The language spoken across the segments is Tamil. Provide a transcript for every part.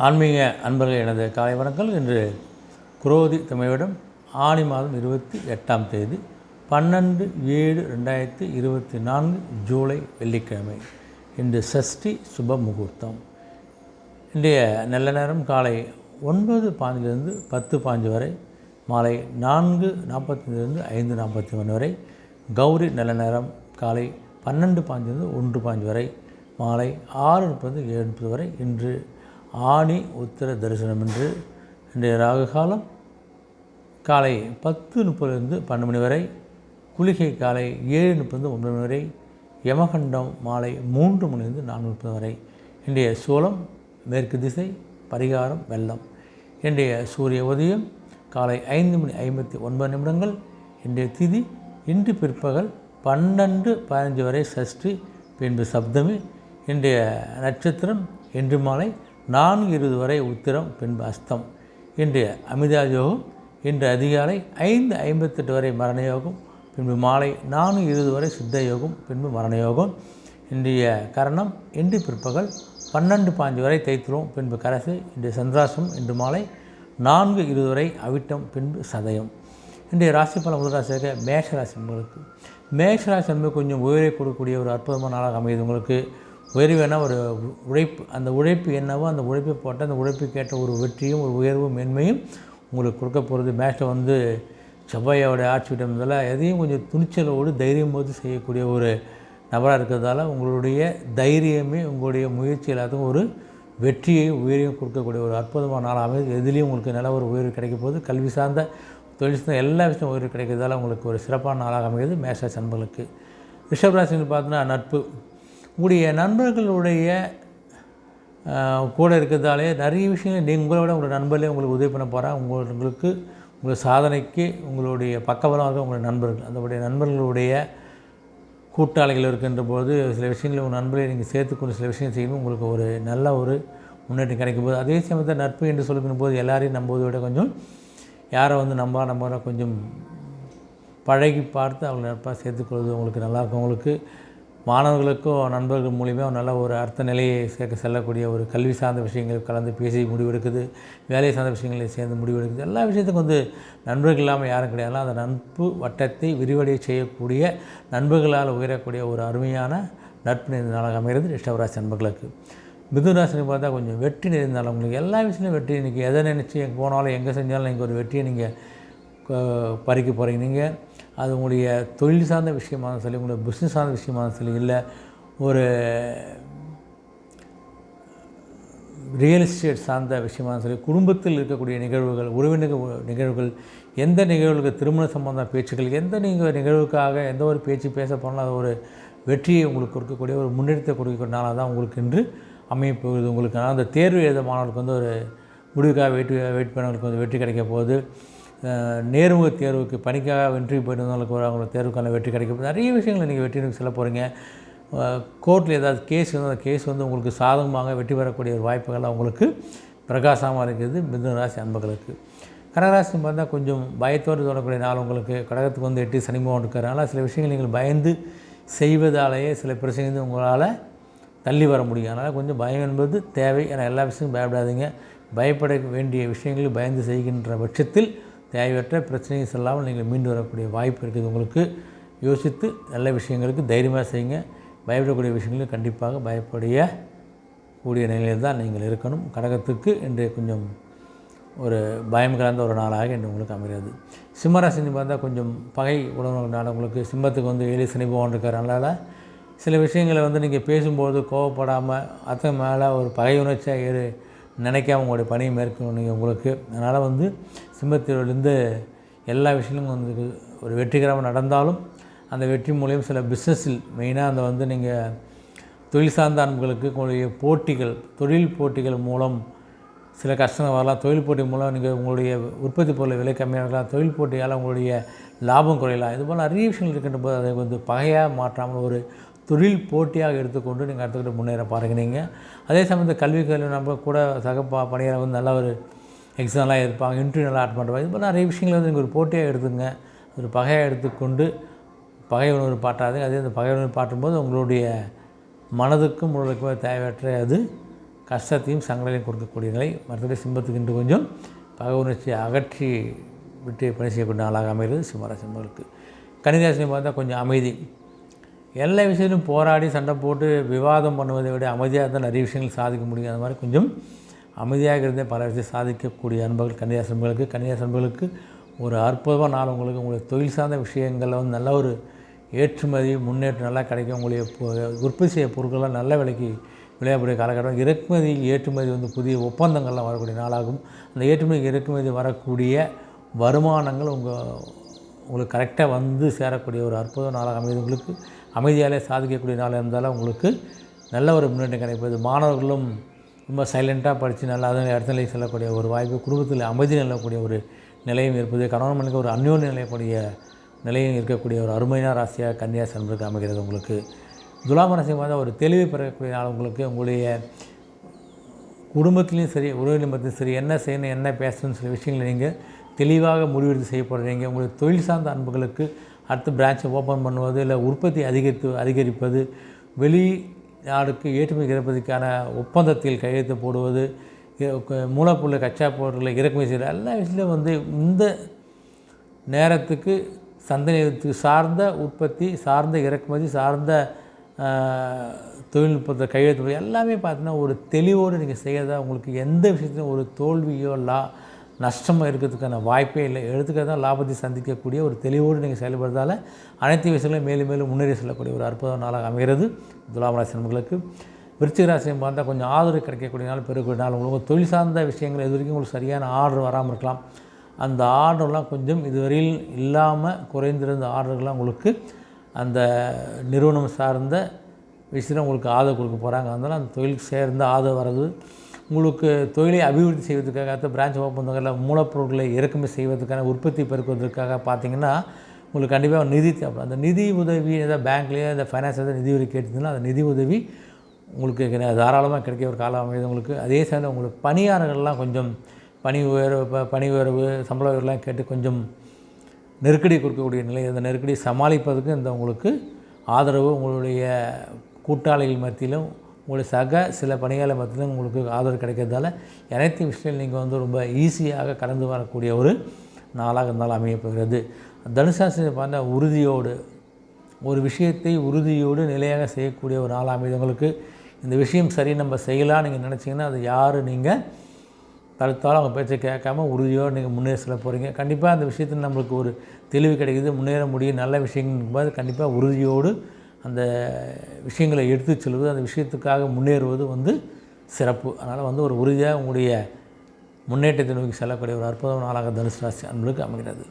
ஆன்மீக அன்பர்கள் எனது காலை வணக்கங்கள். இன்று குரோதி தமிழிடம் ஆனி மாதம் 28ஆம் தேதி 12/7/2024 ஜூலை வெள்ளிக்கிழமை. இன்று சஷ்டி சுப முகூர்த்தம். இன்றைய நல்ல நேரம் காலை 9:05 10:05 வரை, மாலை 4:45 5:41 வரை. கௌரி நல்ல நேரம் காலை 12:05 1:05 வரை, மாலை 6:30 7:30 வரை. இன்று ஆணி உத்திர தரிசனம். என்று இன்றைய ராகு காலம் காலை 10:30 12 மணி வரை, குளிகை காலை 7:30 9 மணி வரை, யமகண்டம் மாலை 3 மணிலிருந்து 4:30 வரை. இன்றைய சூலம் மேற்கு திசை, பரிகாரம் வெள்ளம். இன்றைய சூரிய உதயம் காலை 5:59. இன்றைய திதி இன்று பிற்பகல் 12:15 வரை சஷ்டி, பின்பு சப்தமி. இன்றைய நட்சத்திரம் இன்று மாலை 4:20 வரை உத்திரம், பின்பு அஸ்தம். இன்றைய அமிர்த யோகம் இன்று அதிகாலை 5:58 வரை மரண யோகம், பின்பு மாலை 4:20 வரை சித்த யோகம், பின்பு மரண யோகம். இன்றைய கரணம் இன்று பிற்பகல் 12:05 வரை தைத்திரம், பின்பு கரசு. இன்றைய சந்திராசம் இன்று மாலை 4:20 வரை அவிட்டம், பின்பு சதயம். இன்றைய ராசி பல முதல் ராசியாக மேஷராசி உங்களுக்கு. மேஷராசி என்பது கொஞ்சம் உயரை கொடுக்கக்கூடிய ஒரு அற்புதமான நாளாக அமையுது. உங்களுக்கு உயர்வுனா ஒரு உழைப்பு, அந்த உழைப்பு என்னவோ அந்த உழைப்பை போட்டு அந்த உழைப்புக்கு ஏற்ற ஒரு வெற்றியும் ஒரு உயர்வும் மேன்மையும் உங்களுக்கு கொடுக்க போகிறது. மேஷில் செவ்வாயோட ஆட்சி விட்டம் இதெல்லாம் எதையும் கொஞ்சம் துணிச்சலோடு தைரியம் போது செய்யக்கூடிய ஒரு நபராக இருக்கிறதால உங்களுடைய தைரியமே உங்களுடைய முயற்சி எல்லாத்துக்கும் ஒரு வெற்றியை உயரையும் கொடுக்கக்கூடிய ஒரு அற்புதமான நாளாக அமைது. எதுலேயும் உங்களுக்கு நல்ல ஒரு உயர்வு கிடைக்க போகுது. கல்வி சார்ந்த தொழில் சார்ந்த எல்லா விஷயம் உயர்வு கிடைக்கிறதால உங்களுக்கு ஒரு சிறப்பான நாளாக அமைகிறது மேஷராசி நண்பர்களுக்கு. ரிஷபராசின்னு பார்த்தோன்னா நட்பு. உங்களுடைய நண்பர்களுடைய கூட இருக்கிறதாலே நிறைய விஷயங்கள் உங்களை விட உங்களுடைய நண்பர்களே உங்களுக்கு உதவி பண்ண போகிறாங்க. உங்களுக்கு உங்கள் சாதனைக்கு உங்களுடைய பக்கபலமாக உங்களுடைய நண்பர்கள், அந்தவுடைய நண்பர்களுடைய கூட்டாளிகள் இருக்கின்ற போது சில விஷயங்களை உங்கள் நண்பர்களை நீங்கள் சேர்த்துக்கொண்டு சில விஷயம் செய்யணும். உங்களுக்கு ஒரு நல்ல ஒரு முன்னேற்றம் கிடைக்கும் போது, அதே சமயத்தில் நட்பு என்று சொல்லிக்கிற போது எல்லாரையும் நம்புவதை விட கொஞ்சம் யாரை நம்ப கொஞ்சம் பழகி பார்த்து அவங்களை நட்பாக சேர்த்துக்கொள்வது உங்களுக்கு நல்லாயிருக்கும். உங்களுக்கு மாணவர்களுக்கும் நண்பர்கள் மூலிமா நல்ல ஒரு அர்த்த நிலையை செல்லக்கூடிய ஒரு கல்வி சார்ந்த விஷயங்கள் கலந்து பேசி முடிவெடுக்குது, வேலை சார்ந்த விஷயங்களை சேர்ந்து முடிவெடுக்குது. எல்லா விஷயத்துக்கும் நண்பர்கள் இல்லாமல் யாரும் கிடையாது. அந்த நட்பு வட்டத்தை விரிவடைய செய்யக்கூடிய நண்பர்களால் உயரக்கூடிய ஒரு அருமையான நட்பு நிறைந்த நாளாக அமைகிறது ரிஷபராசி நண்பர்களுக்கு. மிதுனராசினு பார்த்தா கொஞ்சம் வெற்றி நிறைந்தாலும் உங்களுக்கு எல்லா விஷயத்துலையும் வெற்றி. இன்றைக்கி எதை நினச்சி எங்கே போனாலும் எங்கே செஞ்சாலும் நீங்கள் ஒரு வெற்றியை நீங்கள் பறிக்க போகிறீங்க. நீங்கள் அது உங்களுடைய தொழில் சார்ந்த விஷயமாக சொல்லி, உங்களுடைய பிஸ்னஸ் சார்ந்த விஷயமாக சொல்லி, இல்லை ஒரு ரியல் எஸ்டேட் சார்ந்த விஷயமாக சொல்லி, குடும்பத்தில் இருக்கக்கூடிய நிகழ்வுகள், உறவினர் நிகழ்வுகள், எந்த நிகழ்வுகளுக்கு திருமண சம்பந்த பேச்சுக்கள், எந்த நிகழ்வுக்காக எந்த ஒரு பேச்சு பேச போனாலும் அது ஒரு வெற்றியை உங்களுக்கு கொடுக்கக்கூடிய ஒரு முன்னேற்றத்தை கொடுக்கக்கூடிய நாளாக தான் உங்களுக்கு இன்று அமைப்போகுது. உங்களுக்கு அந்த தேர்வு எழுத மாணவர்களுக்கு ஒரு முடிவுக்காக வெயிட் பண்ணவங்களுக்கு வெற்றி கிடைக்க போகுது. நேர்முக தேர்வுக்கு பணிக்காக வெற்றி போய்ட்டு அவங்களுக்கு தேர்வுக்கான வெற்றி கிடைக்கும். நிறைய விஷயங்கள் நீங்கள் வெற்றி செல்ல போகிறீங்க. கோர்ட்டில் ஏதாவது கேஸ் அந்த கேஸ் உங்களுக்கு சாதகமாக வெற்றி பெறக்கூடிய ஒரு வாய்ப்புகள் அவங்களுக்கு பிரகாசமாக இருக்குது மிதுனராசி அன்பர்களுக்கு. கடகராசி பார்த்தா கொஞ்சம் பயத்தோடு தொடரக்கூடிய நாள் உங்களுக்கு. கடகத்துக்கு 8 சனி பகவான் இருக்கிறனால சில விஷயங்கள் நீங்கள் பயந்து செய்வதாலேயே சில பிரச்சனைகள் உங்களால் தள்ளி வர முடியும். அதனால் கொஞ்சம் பயம் என்பது தேவை. ஏன்னா எல்லா விஷயமும் பயப்படாதீங்க. பயப்பட வேண்டிய விஷயங்களுக்கு பயந்து செய்கின்ற பட்சத்தில் தேவையற்ற பிரச்சனைகள் செல்லாமல் நீங்கள் மீண்டு வரக்கூடிய வாய்ப்பு இருக்குது. உங்களுக்கு யோசித்து நல்ல விஷயங்களுக்கு தைரியமாக செய்யுங்க. பயப்படக்கூடிய விஷயங்களுக்கு கண்டிப்பாக பயப்படக்கூடிய நிலையில் தான் நீங்கள் இருக்கணும். கடகத்துக்கு இன்றைய கொஞ்சம் ஒரு பயம் கலந்த ஒரு நாளாக இன்று உங்களுக்கு அமைகிறது. சிம்மராசினு பார்த்தா கொஞ்சம் பகை உணவு நாள் உங்களுக்கு. சிம்மத்துக்கு 7 சனி பகவான் இருக்கிறனால சில விஷயங்களை நீங்கள் பேசும்போது கோவப்படாமல் அத்தை மேலே ஒரு பகை உணர்ச்சியாக நினைக்காம உங்களுடைய பணியை மேற்கொள்ள நீங்கள் உங்களுக்கு. அதனால் சிம்மத்திலிருந்து எல்லா விஷயங்களும் ஒரு வெற்றிகரமாக நடந்தாலும் அந்த வெற்றி மூலியம் சில பிஸ்னஸில் மெயினாக அந்த நீங்கள் தொழில் சார்ந்த அன்புகளுக்கு உங்களுடைய போட்டிகள், தொழில் போட்டிகள் மூலம் சில கஷ்டங்கள் வரலாம். தொழில் போட்டி மூலம் நீங்கள் உங்களுடைய உற்பத்தி பொருளை விலை கம்மியாக இருக்கலாம். தொழில் போட்டியால் உங்களுடைய லாபம் குறையலாம். இதுபோல் நிறைய விஷயங்கள் இருக்கின்ற போது அதை பகையாக மாற்றாமல் ஒரு தொழில் போட்டியாக எடுத்துக்கொண்டு நீங்கள் அடுத்துக்கிட்டு முன்னேற பாருங்க. அதே சமயத்தில் கல்வி நம்ம கூட சக பணியாளர் நல்ல ஒரு எக்ஸாம்லாம் இருப்பாங்க, இன்டர்வியூ நல்லா அட்டன் பண்ணுவாங்க. இது போல் நிறைய விஷயங்கள் நீங்கள் ஒரு போட்டியாக எடுத்துங்க. ஒரு பகையாக எடுத்துக்கொண்டு பகை உணர்வு பாட்டாது. அதே அந்த பகை உணர்வு பாட்டும்போது உங்களுடைய மனதுக்கும் உங்களுக்கும் தேவையற்ற அது கஷ்டத்தையும் சங்கடங்களையும் கொடுக்கக்கூடிய நிலை. மற்றபடி சிம்மத்துக்கு இன்று கொஞ்சம் பகை உணர்ச்சியை அகற்றி விட்டு பணி செய்யக்கூடிய நாளாக அமைகிறது சிம்மராசி என்பவர்களுக்கு. கன்னிராசி பார்த்தா கொஞ்சம் அமைதி. எல்லா விஷயத்திலும் போராடி சண்டை போட்டு விவாதம் பண்ணுவதை விட அமைதியாக இருந்தால் நிறைய விஷயங்கள் சாதிக்க முடியும். அது மாதிரி கொஞ்சம் அமைதியாக இருந்தே பல விஷயத்தை சாதிக்கக்கூடிய அன்பர்கள் கன்னிராசி அன்பர்களுக்கு. கன்னிராசி அன்பர்களுக்கு ஒரு அற்புதமான நாள். உங்களுக்கு தொழில் சார்ந்த விஷயங்களில் வந்து நல்ல ஒரு ஏற்றுமதி முன்னேற்றம் நல்லா கிடைக்கும். உங்களுடைய உற்பத்தி செய்ய பொருட்கள்லாம் நல்ல விலைக்கு விளையாடக்கூடிய காலகட்டம். இறக்குமதி ஏற்றுமதி வந்து புதிய ஒப்பந்தங்கள்லாம் வரக்கூடிய நாளாகும். அந்த ஏற்றுமதி இறக்குமதி வரக்கூடிய வருமானங்கள் உங்களுக்கு கரெக்டாக வந்து சேரக்கூடிய ஒரு அற்புத நாளாக அமைது. உங்களுக்கு அமைதியாலே சாதிக்கக்கூடிய நாளாக இருந்தாலும் உங்களுக்கு நல்ல ஒரு முன்னேற்றம் கிடைப்பது. மாணவர்களும் ரொம்ப சைலண்ட்டாக படித்து நல்லா அதனை அடுத்த நிலைக்கு செல்லக்கூடிய ஒரு வாய்ப்பு. குடும்பத்தில் அமைதி நிலக்கூடிய ஒரு நிலையும் இருப்பது. கணவன் மனைவிக்கு ஒரு அந்யோன்யம் நிலையக்கூடிய நிலையும் இருக்கக்கூடிய ஒரு அருமையான ராசியாக கன்னிராசி என்பதற்கு அமைகிறது. உங்களுக்கு துலாம் ராசி மாதிரி ஒரு தெளிவு பெறக்கூடிய நாள். உங்களுக்கு உங்களுடைய குடும்பத்துலேயும் சரி உறவினத்தையும் சரி என்ன செய்யணும் என்ன பேசணும்னு சில விஷயங்களை நீங்கள் தெளிவாக முடிவெடுத்து செய்யப்படுறீங்க. உங்களுடைய தொழில் சார்ந்த அன்புகளுக்கு அடுத்த பிரான்ச்சை ஓப்பன் பண்ணுவது இல்லை உற்பத்தி அதிகரிப்பது வெளிநாடுக்கு ஏற்றுமதி இறப்பதற்கான ஒப்பந்தத்தில் கையெழுத்து போடுவது மூலப்பொருள் கச்சா பொருட்களை இறக்குமதி செய்கிற எல்லா விஷயத்துலையும் வந்து இந்த நேரத்துக்கு சந்தை சார்ந்த உற்பத்தி சார்ந்த இறக்குமதி சார்ந்த தொழில்நுட்பத்தை கையெழுத்து எல்லாமே பார்த்தீங்கன்னா ஒரு தெளிவோடு நீங்கள் செய்கிறதா உங்களுக்கு எந்த விஷயத்துலையும் ஒரு தோல்வியோ நஷ்டமாக இருக்கிறதுக்கான வாய்ப்பே இல்லை. எடுத்துக்கிறதான் லாபத்தை சந்திக்கக்கூடிய ஒரு தெளிவோடு நீங்கள் செயல்படுறதால அனைத்து விஷயங்களும் மேலும் மேலும் முன்னேறி செல்லக்கூடிய ஒரு அற்புத நாளாக அமைகிறது துலாம் ராசி நண்பர்களுக்கு. விருச்சிக ராசியும் பார்த்தா கொஞ்சம் ஆதரவு கிடைக்கக்கூடிய நாள் பெறக்கூடிய நாள். உங்களுக்கு தொழில் சார்ந்த விஷயங்கள் இது வரைக்கும் உங்களுக்கு சரியான ஆர்டர் வராமல் இருக்கலாம். அந்த ஆர்டர்லாம் கொஞ்சம் இதுவரையில் இல்லாமல் குறைந்திருந்த ஆர்டர்கள்லாம் உங்களுக்கு அந்த நிறுவனம் சார்ந்த விஷயத்தில் உங்களுக்கு ஆதரவு கொடுக்க போகிறாங்க. அதனால் அந்த தொழிலுக்கு சேர்ந்த ஆதரவு வர்றது உங்களுக்கு தொழிலை அபிவிருத்தி செய்வதற்காக அடுத்த பிரான்ச் ஒப்பந்தங்களில் மூலப்பொருட்களை இறக்குமதி செய்வதற்கான உற்பத்தி பெருக்குவதற்காக பார்த்திங்கன்னா உங்களுக்கு கண்டிப்பாக நிதி தேவைப்படும். அந்த நிதி உதவி ஏதாவது பேங்க்லேயோ இந்த ஃபைனான்ஸ் ஏதாவது நிதி உதவி கேட்டிங்கன்னா அந்த நிதி உதவி உங்களுக்கு தாராளமாக கிடைக்க ஒரு காலம் அமைது உங்களுக்கு. அதே சமயம் உங்களுக்கு பணியாளர்கள்லாம் கொஞ்சம் பணி உயர்வு சம்பள உயர்வுலாம் கேட்டு கொஞ்சம் நெருக்கடி கொடுக்கக்கூடிய நிலை. அந்த நெருக்கடி சமாளிப்பதற்கு இந்த உங்களுக்கு ஆதரவு உங்களுடைய கூட்டாளிகள் மத்தியிலும் உங்களுடைய சில பணியாளர் மத்தியிலும் உங்களுக்கு ஆதரவு கிடைக்கிறதால அனைத்து விஷயங்கள் நீங்கள் வந்து ரொம்ப ஈஸியாக கடந்து வரக்கூடிய ஒரு நாளாக இருந்தாலும் அமையப்படுகிறது. தனுசு ராசியை பார்த்தா உறுதியோடு ஒரு விஷயத்தை உறுதியோடு நிலையாக செய்யக்கூடிய ஒரு நாளாக அமைது உங்களுக்கு. இந்த விஷயம் சரி நம்ம செய்யலாம் நீங்கள் நினச்சிங்கன்னா அது யார் நீங்கள் தடுத்தாலும் அவங்க பேச்சை கேட்காம உறுதியோடு நீங்கள் முன்னேற செல்ல போகிறீங்க. கண்டிப்பாக அந்த விஷயத்தில் நம்மளுக்கு ஒரு தெளிவு கிடைக்குது, முன்னேற முடியும், நல்ல விஷயங்கள் போது கண்டிப்பாக உறுதியோடு அந்த விஷயங்களை எடுத்து செல்வது அந்த விஷயத்துக்காக முன்னேறுவது வந்து சிறப்பு. அதனால் வந்து ஒரு உறுதியாக உங்களுடைய முன்னேற்றத்தை நோக்கி செல்லக்கூடிய ஒரு அற்புதமான நாளாக தனுசு ராசி அன்பர்களுக்கு அமைகிறது.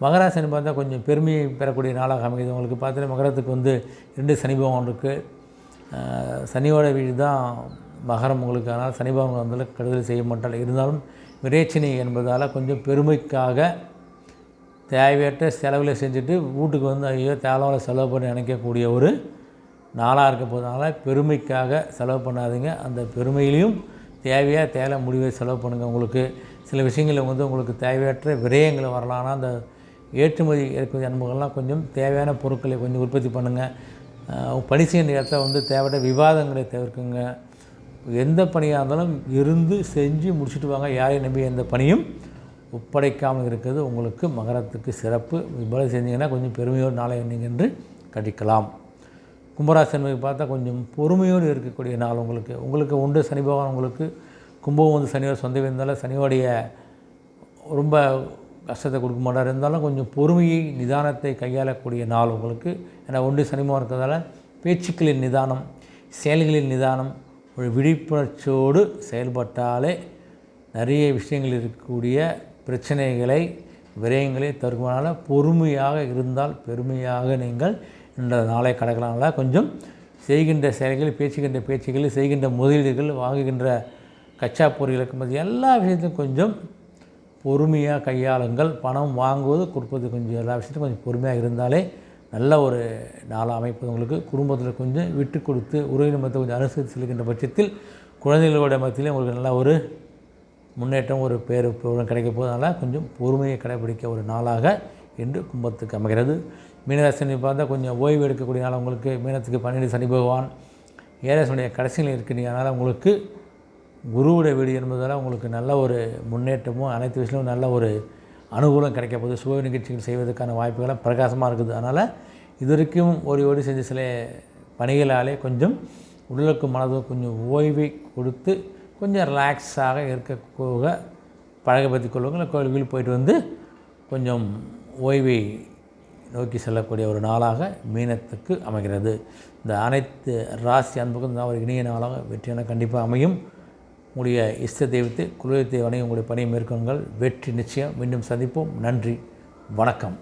மகராசின்னு பார்த்தா கொஞ்சம் பெருமையை பெறக்கூடிய நாளாக அமைகிறது. உங்களுக்கு பார்த்தீங்கன்னா மகரத்துக்கு வந்து 2 சனி பகவான் இருக்குது. சனியோட வீடு தான் மகரம் உங்களுக்கு. அதனால் சனி பகவான் வந்து கெடுதல் செய்ய மாட்டால் இருந்தாலும் விரேச்சனை என்பதால் கொஞ்சம் பெருமைக்காக தேவையற்ற செலவில் செஞ்சுட்டு வீட்டுக்கு வந்து ஐயோ தேவையான செலவு பண்ணி நினைக்கக்கூடிய ஒரு நாளாக இருக்க போகிறதுனால பெருமைக்காக செலவு பண்ணாதீங்க. அந்த பெருமையிலையும் தேவையான முடிவை செலவு பண்ணுங்கள். உங்களுக்கு சில விஷயங்களில் வந்து உங்களுக்கு தேவையற்ற விரயங்களை வரலாம். ஆனால் அந்த ஏற்றுமதி இறக்குமதி அன்புகள்லாம் கொஞ்சம் தேவையான பொருட்களை கொஞ்சம் உற்பத்தி பண்ணுங்கள். பணி செய்கிற இடத்த வந்து தேவையான விவாதங்களை தவிர்க்குங்க. எந்த பணியாக இருந்தாலும் இருந்து செஞ்சு முடிச்சுட்டு வாங்க. யாரையும் நம்பி எந்த பணியும் ஒப்படைக்காமல் இருக்கிறது உங்களுக்கு மகரத்துக்கு சிறப்பு. இவ்வளோ செஞ்சீங்கன்னா கொஞ்சம் பெருமையோடு நாளை நீங்கள் என்று கட்டிக்கலாம். கும்பராசி என்பதை பார்த்தா கொஞ்சம் பொறுமையோடு இருக்கக்கூடிய நாள் உங்களுக்கு உண்டு. சனி பகவான் உங்களுக்கு கும்பம் வந்து சனியோட சொந்த இருந்தாலும் சனியோடைய ரொம்ப கஷ்டத்தை கொடுக்க மாட்டார். இருந்தாலும் கொஞ்சம் பொறுமையை நிதானத்தை கையாளக்கூடிய நாள் உங்களுக்கு. ஏன்னா ஒன்று சனிமாக இருக்கிறதால பேச்சுக்களின் நிதானம் செயல்களின் நிதானம் ஒரு விழிப்புணர்ச்சியோடு செயல்பட்டாலே நிறைய விஷயங்கள் இருக்கக்கூடிய பிரச்சனைகளை விரயங்களை தவிர்க்கனால பொறுமையாக இருந்தால் பெருமையாக நீங்கள் இந்த நாளை கடக்கலாம்ல. கொஞ்சம் செய்கின்ற செயல்கள் பேச்சுக்கின்ற பேச்சுக்கள் செய்கின்ற முதலீடுகள் வாங்குகின்ற கச்சா பொருள் இறக்குமதி எல்லா விஷயத்தையும் கொஞ்சம் பொறுமையாக கையாளுங்கள். பணம் வாங்குவது கொடுப்பது கொஞ்சம் எல்லா விஷயத்தையும் கொஞ்சம் பொறுமையாக இருந்தாலே நல்ல ஒரு நாளாக அமைப்பது உங்களுக்கு. குடும்பத்தில் கொஞ்சம் விட்டு கொடுத்து உறவினர் மத்திய கொஞ்சம் அனுசரித்து செல்கின்ற பட்சத்தில் குழந்தைகளோட மத்தியிலே உங்களுக்கு நல்ல ஒரு முன்னேற்றம் ஒரு பேர் கிடைக்க போவதனால கொஞ்சம் பொறுமையை கடைபிடிக்க ஒரு நாளாக என்று கும்பத்துக்கு அமைகிறது. மீனராசி பார்த்தா கொஞ்சம் ஓய்வு எடுக்கக்கூடிய நாள் உங்களுக்கு. மீனத்துக்கு 12 சனி பகவான் ஏழாசனுடைய கடைசியில் இருக்கிறீங்க. அதனால் உங்களுக்கு குருவுடைய வீடு என்பதால் உங்களுக்கு நல்ல ஒரு முன்னேற்றமும் அனைத்து விஷயமும் நல்ல ஒரு அனுகூலம் கிடைக்க போகுது. சுப நிகழ்ச்சிகள் செய்வதற்கான வாய்ப்புகள்லாம் பிரகாசமாக இருக்குது. அதனால் இது வரைக்கும் ஓடி செஞ்ச சில பணிகளாலே கொஞ்சம் உடலுக்கும் மனதுக்கும் கொஞ்சம் ஓய்வை கொடுத்து கொஞ்சம் ரிலாக்ஸாக இருக்க பழகப்படுத்திக் கொள்ளுங்கள். கோயில்கள் போயிட்டு வந்து கொஞ்சம் ஓய்வை நோக்கி செல்லக்கூடிய ஒரு நாளாக மீனத்துக்கு அமைகிறது. இந்த அனைத்து ராசி அன்புக்கும் ஒரு இனிய நாளாக வெற்றியான கண்டிப்பாக அமையும். உங்களுடைய இஷ்ட தெய்வத்தை குலதெய்வத்தை வணங்கி உங்களுடைய பணியை மேற்கொள்ளுங்கள். வெற்றி நிச்சயம். மீண்டும் சந்திப்போம். நன்றி, வணக்கம்.